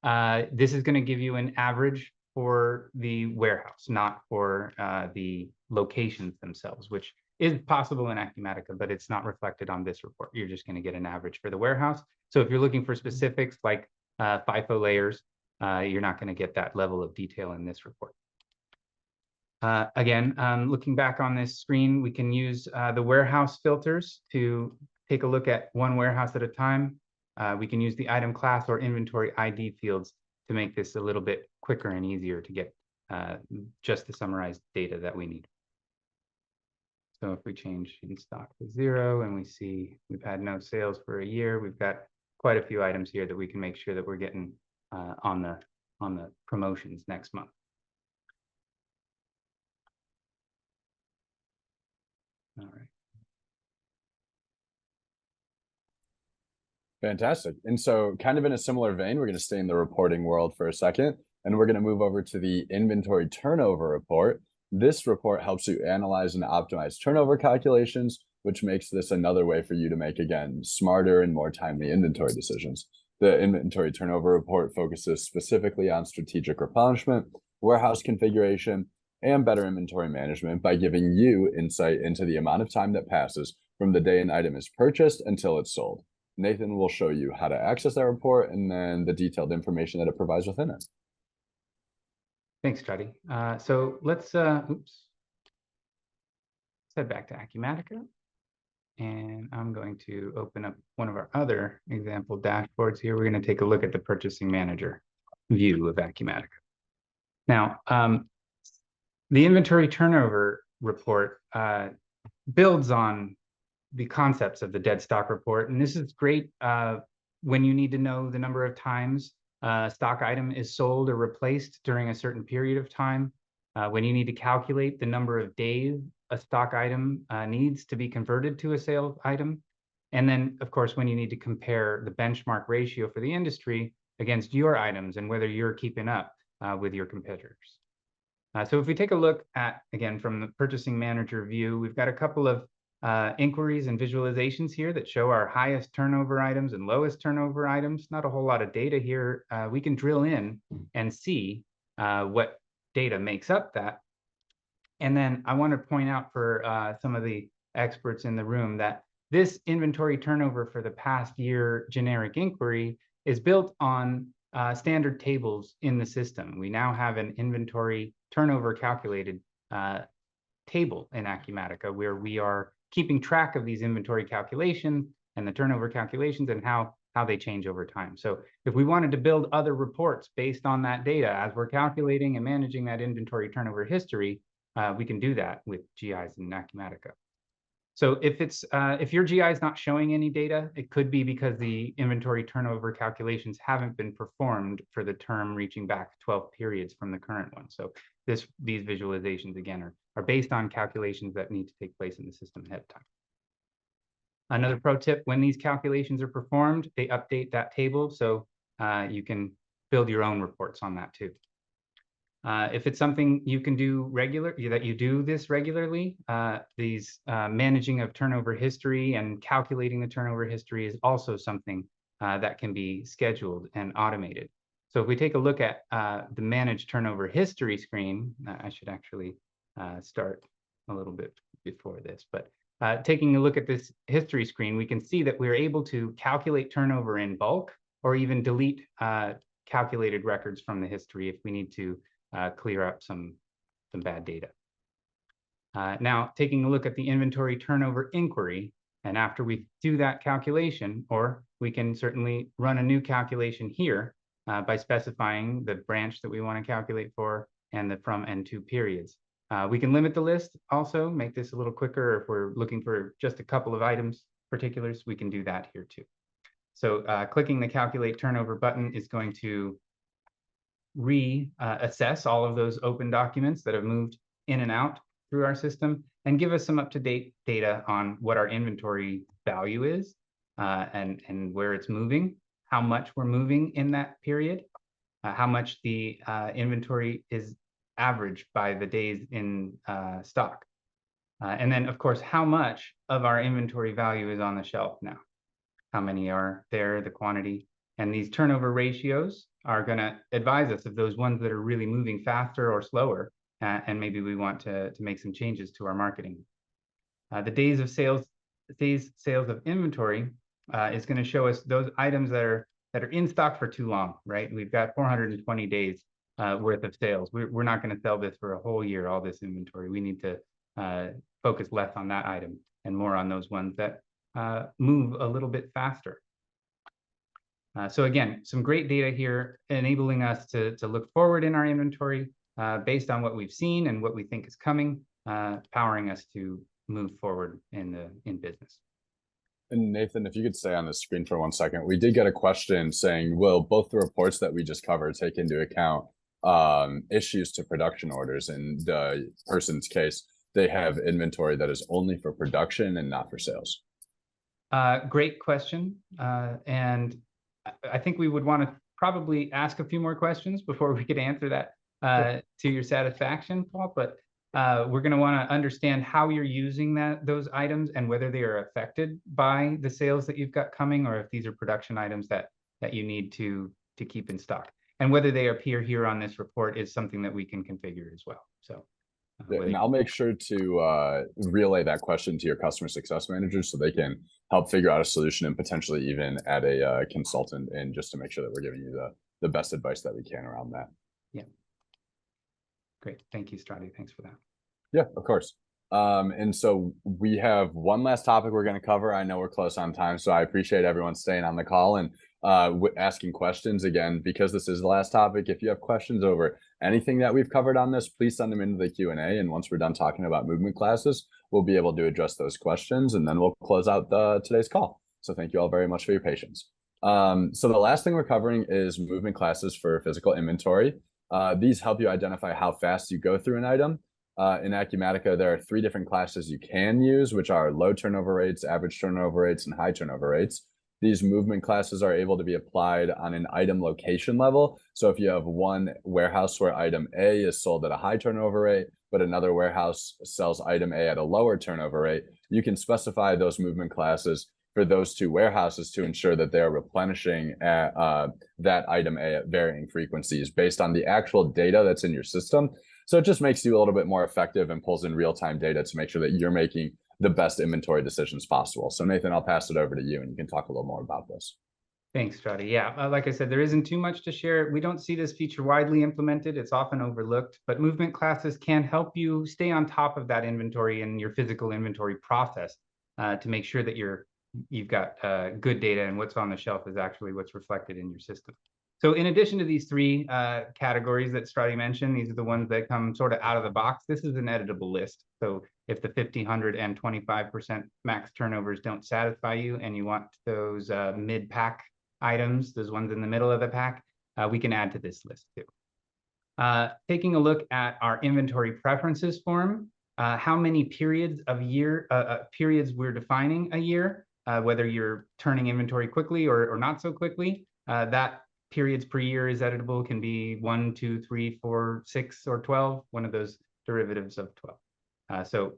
this is going to give you an average for the warehouse, not for the locations themselves, which is possible in Acumatica, but it's not reflected on this report. You're just going to get an average for the warehouse. So if you're looking for specifics like FIFO layers, you're not going to get that level of detail in this report. Again, looking back on this screen, we can use the warehouse filters to take a look at one warehouse at a time. We can use the item class or inventory ID fields to make this a little bit quicker and easier to get just the summarized data that we need. So if we change in stock to 0 and we see we've had no sales for a year, we've got quite a few items here that we can make sure that we're getting on the promotions next month. All right. Fantastic. And so kind of in a similar vein, we're going to stay in the reporting world for a second, and we're going to move over to the inventory turnover report. This report helps you analyze and optimize turnover calculations, which makes this another way for you to make, again, smarter and more timely inventory decisions. The inventory turnover report focuses specifically on strategic replenishment, warehouse configuration, and better inventory management by giving you insight into the amount of time that passes from the day an item is purchased until it's sold. Nathan will show you how to access that report and then the detailed information that it provides within it. Thanks, Truddy. So let's head back to Acumatica. And I'm going to open up one of our other example dashboards here. We're going to take a look at the purchasing manager view of Acumatica. Now, the inventory turnover report builds on the concepts of the dead stock report. And this is great when you need to know the number of times a stock item is sold or replaced during a certain period of time, when you need to calculate the number of days a stock item needs to be converted to a sales item. And then, of course, when you need to compare the benchmark ratio for the industry against your items and whether you're keeping up with your competitors. So if we take a look at, again, from the purchasing manager view, we've got a couple of inquiries and visualizations here that show our highest turnover items and lowest turnover items. Not a whole lot of data here. We can drill in and see what data makes up that. And then I want to point out for some of the experts in the room that this inventory turnover for the past year generic inquiry is built on standard tables in the system. We now have an inventory turnover calculated table in Acumatica where we are keeping track of these inventory calculations and the turnover calculations and how they change over time. So if we wanted to build other reports based on that data as we're calculating and managing that inventory turnover history, we can do that with GIs in Acumatica. So if your GI is not showing any data, it could be because the inventory turnover calculations haven't been performed for the term reaching back 12 periods from the current one. So these visualizations, again, are based on calculations that need to take place in the system ahead of time. Another pro tip, when these calculations are performed, they update that table, so you can build your own reports on that too. If it's something you can do that you do this regularly, these managing of turnover history and calculating the turnover history is also something that can be scheduled and automated. So if we take a look at the manage turnover history screen, I should actually start a little bit before this, but taking a look at this history screen, we can see that we're able to calculate turnover in bulk or even delete calculated records from the history if we need to clear up some bad data. Now, taking a look at the inventory turnover inquiry, and after we do that calculation, or we can certainly run a new calculation here by specifying the branch that we want to calculate for and the from and to periods. We can limit the list also, make this a little quicker. If we're looking for just a couple of items, particulars, we can do that here too. So clicking the calculate turnover button is going to reassess all of those open documents that have moved in and out through our system and give us some up-to-date data on what our inventory value is and where it's moving, how much we're moving in that period, how much the inventory is averaged by the days in stock. And then, of course, how much of our inventory value is on the shelf now, how many are there, the quantity. And these turnover ratios are going to advise us of those ones that are really moving faster or slower, and maybe we want to make some changes to our marketing. The days sales of inventory is going to show us those items that are in stock for too long, right? We've got 420 days worth of sales. We're not going to sell this for a whole year, all this inventory. We need to focus less on that item and more on those ones that move a little bit faster. So again, some great data here enabling us to look forward in our inventory based on what we've seen and what we think is coming, powering us to move forward in business. And Nathan, if you could stay on the screen for 1 second, we did get a question saying, will both the reports that we just covered take into account issues to production orders? In the person's case, they have inventory that is only for production and not for sales. Great question. And I think we would want to probably ask a few more questions before we could answer that to your satisfaction, Paul. But we're going to want to understand how you're using those items and whether they are affected by the sales that you've got coming, or if these are production items that you need to keep in stock. And whether they appear here on this report is something that we can configure as well. So, and I'll make sure to relay that question to your customer success manager so they can help figure out a solution and potentially even add a consultant in just to make sure that we're giving you the best advice that we can around that. Yeah. Great. Thank you, Strati. Thanks for that. Yeah, of course. And so we have one last topic we're going to cover. I know we're close on time, so I appreciate everyone staying on the call and asking questions. Again, because this is the last topic, if you have questions over anything that we've covered on this, please send them into the Q&A. And once we're done talking about movement classes, we'll be able to address those questions, and then we'll close out today's call. So thank you all very much for your patience. So the last thing we're covering is movement classes for physical inventory. These help you identify how fast you go through an item. In Acumatica, there are 3 different classes you can use, which are low turnover rates, average turnover rates, and high turnover rates. These movement classes are able to be applied on an item location level. So if you have one warehouse where item A is sold at a high turnover rate, but another warehouse sells item A at a lower turnover rate, you can specify those movement classes for those 2 warehouses to ensure that they're replenishing that item A at varying frequencies based on the actual data that's in your system. So it just makes you a little bit more effective and pulls in real-time data to make sure that you're making the best inventory decisions possible. So Nathan, I'll pass it over to you and you can talk a little more about this. Thanks, Strati. Yeah, like I said, there isn't too much to share. We don't see this feature widely implemented. It's often overlooked, but movement classes can help you stay on top of that inventory and your physical inventory process to make sure that you've got good data and what's on the shelf is actually what's reflected in your system. So in addition to these 3 categories that Strati mentioned, these are the ones that come sort of out of the box. This is an editable list. So if the 50, 100, and 25% max turnovers don't satisfy you and you want those mid-pack items, those ones in the middle of the pack, we can add to this list too. Taking a look at our inventory preferences form, how many periods of periods we're defining a year, whether you're turning inventory quickly or not so quickly, that periods per year is editable, can be 1, 2, 3, 4, 6, or 12, one of those derivatives of 12.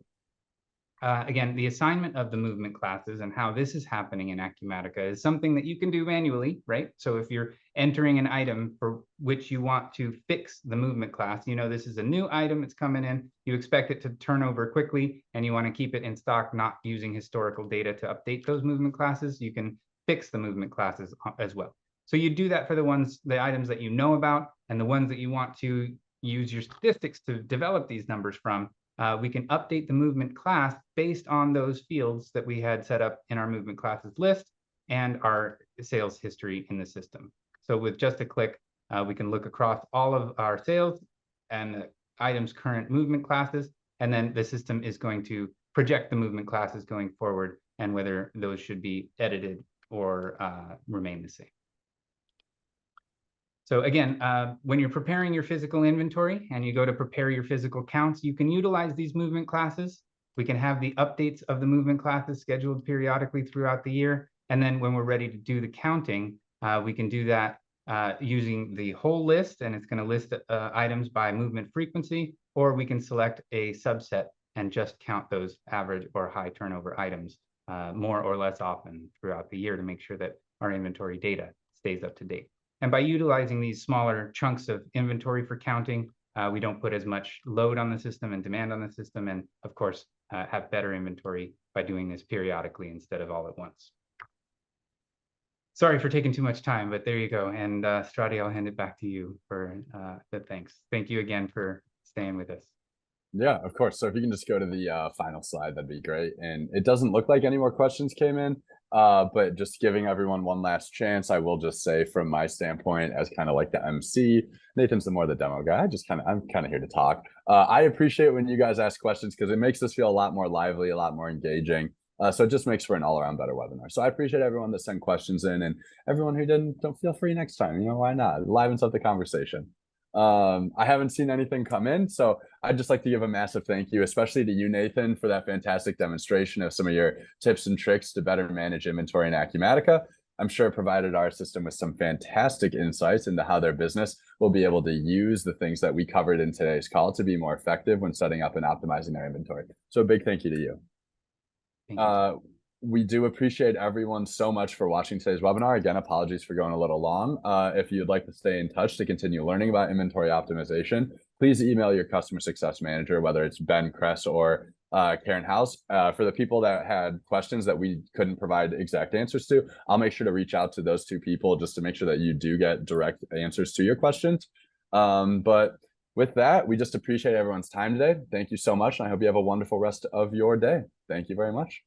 Again, the assignment of the movement classes and how this is happening in Acumatica is something that you can do manually, right? So if you're entering an item for which you want to fix the movement class, you know this is a new item, it's coming in, you expect it to turn over quickly, and you want to keep it in stock, not using historical data to update those movement classes, you can fix the movement classes as well. So you do that for the items that you know about, and the ones that you want to use your statistics to develop these numbers from. We can update the movement class based on those fields that we had set up in our movement classes list and our sales history in the system. So with just a click, we can look across all of our sales and the items' current movement classes, and then the system is going to project the movement classes going forward and whether those should be edited or remain the same. So again, when you're preparing your physical inventory and you go to prepare your physical counts, you can utilize these movement classes. We can have the updates of the movement classes scheduled periodically throughout the year. And then when we're ready to do the counting, we can do that using the whole list, and it's going to list items by movement frequency, or we can select a subset and just count those average or high turnover items more or less often throughout the year to make sure that our inventory data stays up to date. And by utilizing these smaller chunks of inventory for counting, we don't put as much load on the system and demand on the system, and of course, have better inventory by doing this periodically instead of all at once. Sorry for taking too much time, but there you go. And Strati, I'll hand it back to you for the thanks. Thank you again for staying with us. Yeah, of course. So if you can just go to the final slide, that'd be great. And it doesn't look like any more questions came in, but just giving everyone one last chance, I will just say from my standpoint as kind of like the MC, Nathan's the demo guy. I'm kind of here to talk. I appreciate when you guys ask questions because it makes us feel a lot more lively, a lot more engaging. So it just makes for an all-around better webinar. So I appreciate everyone that sent questions in, and everyone who didn't, don't feel free next time. You know, why not? It livens up the conversation. I haven't seen anything come in, so I'd just like to give a massive thank you, especially to you, Nathan, for that fantastic demonstration of some of your tips and tricks to better manage inventory in Acumatica. I'm sure it provided our system with some fantastic insights into how their business will be able to use the things that we covered in today's call to be more effective when setting up and optimizing their inventory. So a big thank you to you. Thank you. We do appreciate everyone so much for watching today's webinar. Again, apologies for going a little long. If you'd like to stay in touch to continue learning about inventory optimization, please email your customer success manager, whether it's Ben Kress or Karen House. For the people that had questions that we couldn't provide exact answers to, I'll make sure to reach out to those two people just to make sure that you do get direct answers to your questions. But with that, we just appreciate everyone's time today. Thank you so much, and I hope you have a wonderful rest of your day. Thank you very much.